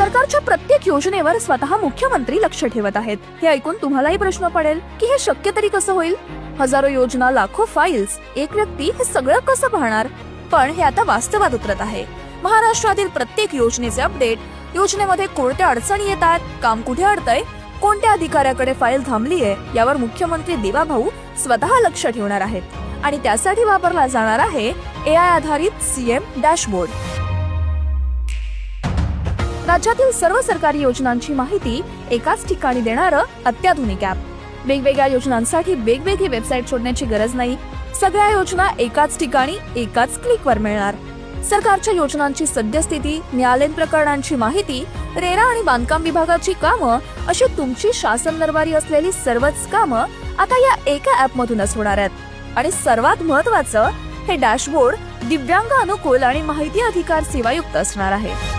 सरकारच्या प्रत्येक योजनेवर स्वतः मुख्यमंत्री लक्ष ठेवत आहेत. हे ऐकून तुम्हालाही प्रश्न पडेल की हे शक्य तरी कसं होईल? हजारो योजना, लाखो फाईल्स, एक व्यक्ती हे सगळं कसं पाहणार? पण हे आता वास्तवात उतरत आहे. महाराष्ट्रातील प्रत्येक योजनेचे अपडेट, योजनेमध्ये कोणत्या अडचणी येतात, काम कुठे अडतंय, कोणत्या अधिकाऱ्याकडे फाईल थांबलीये, यावर मुख्यमंत्री देवाभाऊ स्वतः लक्ष ठेवणार आहेत. आणि त्यासाठी वापरला जाणार आहे AI आधारित CM डॅशबोर्ड. राज्यातील सर्व सरकारी योजनांची माहिती एकाच ठिकाणी देणारं अत्याधुनिक ॲप. वेगवेगळ्या योजनांसाठी वेगवेगळी वेबसाईट शोधण्याची गरज नाही. सगळ्या योजना एकाच ठिकाणी एकाच क्लिकवर मिळणार. सरकारच्या योजनांची सद्यस्थिती, न्यायालयीन प्रकरणांची माहिती, रेरा आणि बांधकाम विभागाची कामं, अशी तुमची शासन दरबारी असलेली सर्वच कामं आता या एका ॲप मधूनच होणार आहेत. आणि सर्वात महत्त्वाचं, हे डॅशबोर्ड दिव्यांग अनुकूल आणि माहिती अधिकार सेवायुक्त असणार आहे.